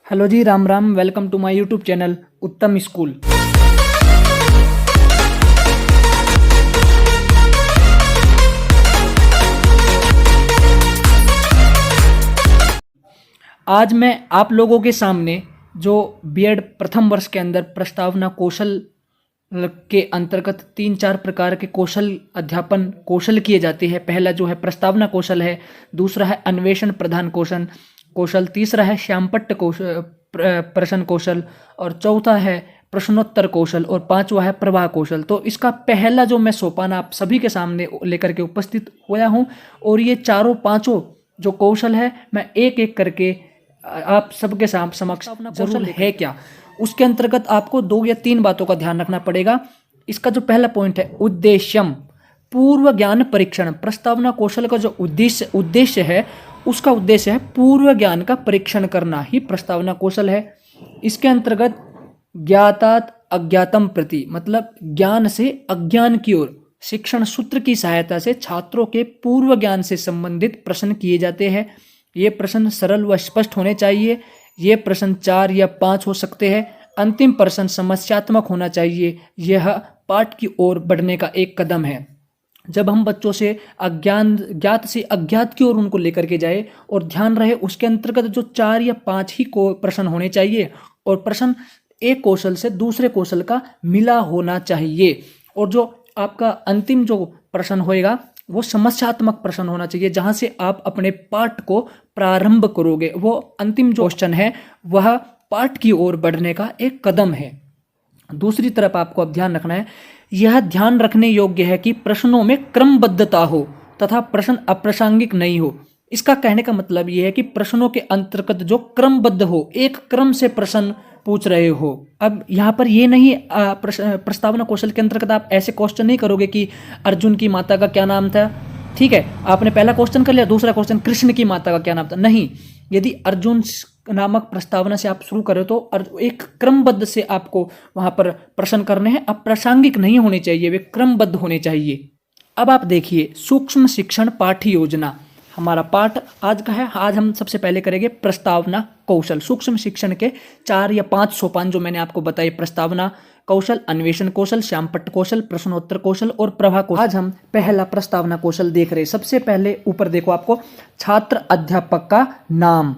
Hello जी, Ram Ram. Welcome to my YouTube channel Uttam school. आज मैं आप लोगों के सामने जो बीएड प्रथम वर्ष के अंदर प्रस्तावना कौशल के अंतर्गत 3-4 प्रकार के कौशल अध्यापन कौशल किए जाते हैं। पहला जो है प्रस्तावना कौशल है, दूसरा है अन्वेषण प्रधान कौशल, तीसरा है श्यामपट्ट कौशल प्रश्न कौशल, और चौथा है प्रश्नोत्तर कौशल, और पांचवा है प्रवाह कौशल। तो इसका पहला जो मैं सोपान आप सभी के सामने लेकर के उपस्थित हुआ हूं, और ये चारों पांचों जो कौशल है मैं एक एक करके आप सबके समक्ष कौशल है क्या, उसके अंतर्गत आपको 2 या 3 बातों का ध्यान रखना पड़ेगा। इसका जो पहला पॉइंट है उद्देश्यम, पूर्व ज्ञान परीक्षण। प्रस्तावना कौशल का जो उद्देश्य है, उसका उद्देश्य है पूर्व ज्ञान का परीक्षण करना ही प्रस्तावना कौशल है। इसके अंतर्गत ज्ञातात अज्ञातम प्रति, मतलब ज्ञान से अज्ञान की ओर शिक्षण सूत्र की सहायता से छात्रों के पूर्व ज्ञान से संबंधित प्रश्न किए जाते हैं। ये प्रश्न सरल व स्पष्ट होने चाहिए। ये प्रश्न 4 या 5 हो सकते हैं। अंतिम प्रश्न समस्यात्मक होना चाहिए। यह पाठ की ओर बढ़ने का एक कदम है। जब हम बच्चों से ज्ञात से अज्ञात की ओर उनको लेकर के जाए, और ध्यान रहे उसके अंतर्गत जो 4 या 5 ही प्रश्न होने चाहिए, और प्रश्न एक कौशल से दूसरे कौशल का मिला होना चाहिए। और जो आपका अंतिम जो प्रश्न होएगा वो समस्यात्मक प्रश्न होना चाहिए, जहां से आप अपने पाठ को प्रारंभ करोगे। वो अंतिम जो क्वेश्चन है वह पाठ की ओर बढ़ने का एक कदम है। दूसरी तरफ आपको अब ध्यान रखना है, यह ध्यान रखने योग्य है कि प्रश्नों में क्रमबद्धता हो तथा प्रश्न अप्रासंगिक नहीं हो। इसका कहने का मतलब यह है कि प्रश्नों के अंतर्गत जो क्रमबद्ध हो, एक क्रम से प्रश्न पूछ रहे हो। अब यहाँ पर ये नहीं, प्रस्तावना कौशल के अंतर्गत आप ऐसे क्वेश्चन नहीं करोगे कि अर्जुन की माता का क्या नाम था, ठीक है, आपने पहला क्वेश्चन कर लिया, दूसरा क्वेश्चन कृष्ण की माता का क्या नाम था। नहीं, यदि अर्जुन नामक प्रस्तावना से आप शुरू करें तो एक क्रमबद्ध से आपको वहां पर प्रश्न करने हैं। अप्रासंगिक नहीं होने चाहिए, वे क्रमबद्ध होने चाहिए। अब आप देखिए, सूक्ष्म शिक्षण पाठ्य योजना हमारा पाठ आज का है। आज हम सबसे पहले करेंगे प्रस्तावना कौशल। सूक्ष्म शिक्षण के 4 या 5 सोपान जो मैंने आपको बताए, प्रस्तावना कौशल, अन्वेषण कौशल, श्यामपट्ट कौशल, प्रश्नोत्तर कौशल और प्रवाह कौशल। आज हम पहला प्रस्तावना कौशल देख रहे हैं। सबसे पहले ऊपर देखो, आपको छात्र अध्यापक का नाम।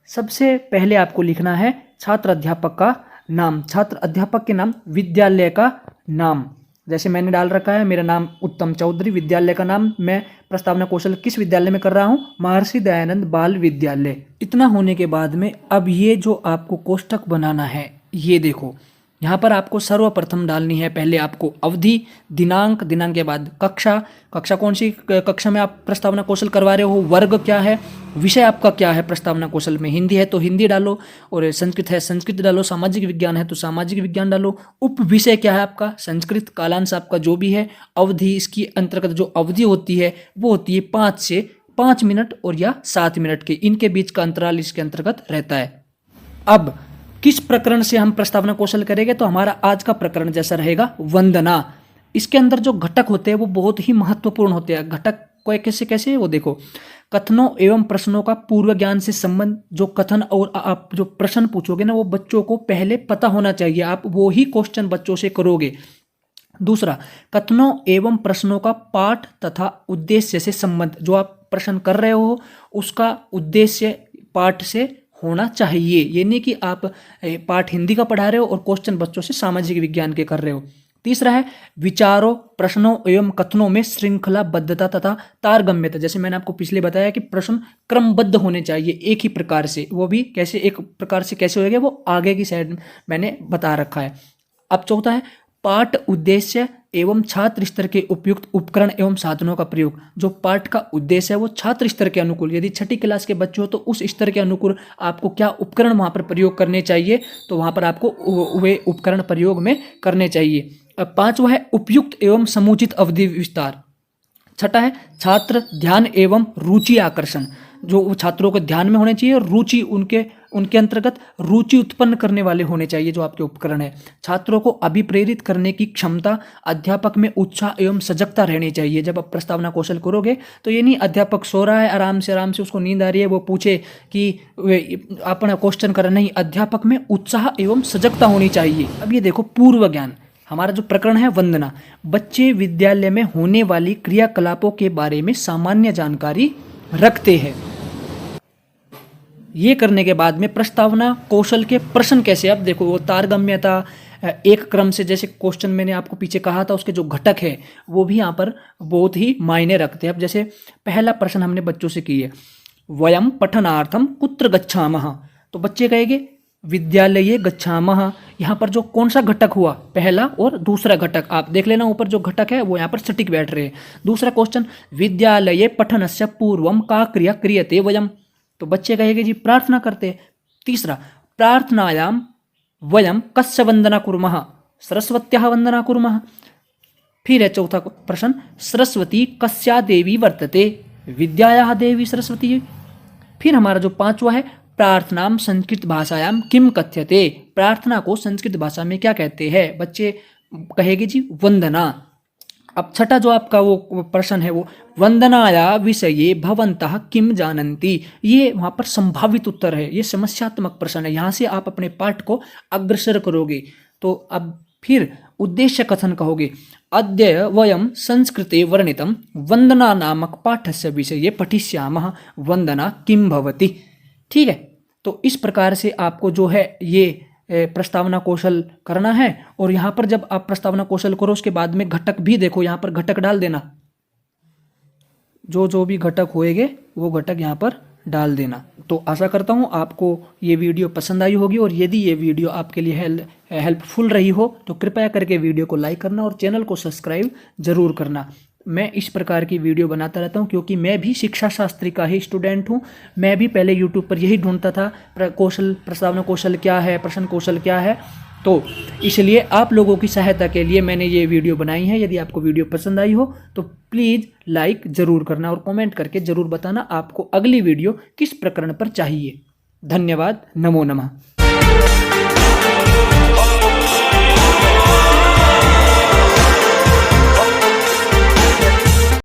सबसे पहले आपको लिखना है छात्र अध्यापक का नाम। छात्र अध्यापक के नाम, विद्यालय का नाम, जैसे मैंने डाल रखा है मेरा नाम उत्तम चौधरी, विद्यालय का नाम, मैं प्रस्तावना कौशल किस विद्यालय में कर रहा हूँ, महर्षि दयानंद बाल विद्यालय। इतना होने के बाद में अब ये जो आपको कोष्टक बनाना है, ये देखो यहाँ पर आपको सर्वप्रथम डालनी है पहले आपको अवधि, दिनांक, दिनांक के बाद कक्षा कौन सी कक्षा में आप प्रस्तावना कौशल करवा रहे हो, वर्ग क्या है, विषय आपका क्या है प्रस्तावना कौशल में। हिंदी है तो हिंदी डालो, और संस्कृत है संस्कृत डालो, सामाजिक विज्ञान है तो सामाजिक विज्ञान डालो। उप विषय क्या है आपका, संस्कृत, कालांश आपका जो भी है। अवधि, इसकी अंतर्गत जो अवधि होती है वो होती है 5 से 5 मिनट और या 7 मिनट के, इनके बीच का अंतराल इसके अंतर्गत रहता है। अब किस प्रकरण से हम प्रस्तावना कौशल करेंगे, तो हमारा आज का प्रकरण जैसा रहेगा वंदना। इसके अंदर जो घटक होते हैं वो बहुत ही महत्वपूर्ण होते हैं। घटक को कैसे कैसे, वो देखो, कथनों एवं प्रश्नों का पूर्व ज्ञान से संबंध। जो कथन और आप जो प्रश्न पूछोगे ना, वो बच्चों को पहले पता होना चाहिए, आप वो ही क्वेश्चन बच्चों से करोगे। दूसरा, कथनों एवं प्रश्नों का पाठ तथा उद्देश्य से संबंध। जो आप प्रश्न कर रहे हो उसका उद्देश्य पाठ से होना चाहिए। ये नहीं कि आप पाठ हिंदी का पढ़ा रहे हो और क्वेश्चन बच्चों से सामाजिक विज्ञान के कर रहे हो। तीसरा है विचारों, प्रश्नों एवं कथनों में श्रृंखलाबद्धता तथा तारगम्यता। जैसे मैंने आपको पिछले बताया कि प्रश्न क्रमबद्ध होने चाहिए एक ही प्रकार से, वो भी कैसे, एक प्रकार से कैसे होएगा वो आगे की साइड मैंने बता रखा है। अब चौथा है पाठ उद्देश्य एवं छात्र स्तर के उपयुक्त उपकरण एवं साधनों का प्रयोग। जो पाठ का उद्देश्य है वो छात्र स्तर के अनुकूल, यदि 6ठी क्लास के बच्चे हो तो उस स्तर के अनुकूल आपको क्या उपकरण वहाँ पर प्रयोग करने चाहिए, तो वहाँ पर आपको वे उपकरण प्रयोग में करने चाहिए। अब 5वां है उपयुक्त एवं समुचित अवधि विस्तार। 6ठा है छात्र ध्यान एवं रुचि आकर्षण। जो छात्रों के ध्यान में होने चाहिए और रुचि उनके उनके अंतर्गत रुचि उत्पन्न करने वाले होने चाहिए जो आपके उपकरण है। छात्रों को अभिप्रेरित करने की क्षमता, अध्यापक में उत्साह एवं सजगता रहनी चाहिए। जब आप प्रस्तावना कौशल करोगे तो ये नहीं अध्यापक सो रहा है आराम से उसको नींद आ रही है वो पूछे कि अपना क्वेश्चन कर, नहीं, अध्यापक में उत्साह एवं सजगता होनी चाहिए। अब ये देखो पूर्व ज्ञान, हमारा जो प्रकरण है वंदना, बच्चे विद्यालय में होने वाली क्रियाकलापों के बारे में सामान्य जानकारी रखते हैं। ये करने के बाद में प्रस्तावना कौशल के प्रश्न कैसे, अब देखो वो तारगम्यता, एक क्रम से, जैसे क्वेश्चन मैंने आपको पीछे कहा था उसके जो घटक है वो भी यहाँ पर बहुत ही मायने रखते हैं। अब जैसे पहला प्रश्न हमने बच्चों से किया, वयम पठनार्थम कुत्र गच्छामः, तो बच्चे कहेंगे विद्यालये गच्छामः। यहाँ पर जो कौन सा घटक हुआ, पहला और दूसरा घटक, आप देख लेना ऊपर जो घटक है वो यहाँ पर सटीक बैठ रहे हैं। दूसरा क्वेश्चन, विद्यालये पठनस्य पूर्वम का क्रिया क्रियते वयम, तो बच्चे कहेंगे जी प्रार्थना करते। तीसरा, प्रार्थनायाम वयम कस्य वंदना कुर्मः, सरस्वत्याः वंदना कुर्मः। फिर है चौथा प्रश्न, सरस्वती कस्या देवी वर्तते, विद्यायाः देवी सरस्वती। फिर हमारा जो पांचवा है, प्रार्थनाम संस्कृत भाषायाम किम कथ्यते, प्रार्थना को संस्कृत भाषा में क्या कहते हैं, बच्चे कहेंगे जी वंदना। अब छठा जो आपका वो प्रश्न है वो, वंदनाया विषये भवन्तः किम जानन्ति, ये वहाँ पर संभावित उत्तर है, ये समस्यात्मक प्रश्न है, यहाँ से आप अपने पाठ को अग्रसर करोगे। तो अब फिर उद्देश्य कथन कहोगे, अद्य वयम संस्कृते वर्णितं वंदना नामक पाठस्य विषये पठिष्यामः, वंदना किम भवति। ठीक है, तो इस प्रकार से आपको जो है ये प्रस्तावना कौशल करना है। और यहाँ पर जब आप प्रस्तावना कौशल करो उसके बाद में घटक भी देखो, यहाँ पर घटक डाल देना, जो भी घटक होएंगे वो घटक यहाँ पर डाल देना। तो आशा करता हूँ आपको ये वीडियो पसंद आई होगी, और यदि ये वीडियो आपके लिए हेल्पफुल रही हो तो कृपया करके वीडियो को लाइक करना और चैनल को सब्सक्राइब जरूर करना। मैं इस प्रकार की वीडियो बनाता रहता हूँ क्योंकि मैं भी शिक्षा शास्त्री का ही स्टूडेंट हूँ। मैं भी पहले यूट्यूब पर यही ढूंढता था प्रस्तावना कौशल क्या है, प्रश्न कौशल क्या है, तो इसलिए आप लोगों की सहायता के लिए मैंने ये वीडियो बनाई है। यदि आपको वीडियो पसंद आई हो तो प्लीज़ लाइक ज़रूर करना और कमेंट करके ज़रूर बताना आपको अगली वीडियो किस प्रकरण पर चाहिए। धन्यवाद। नमो नमः।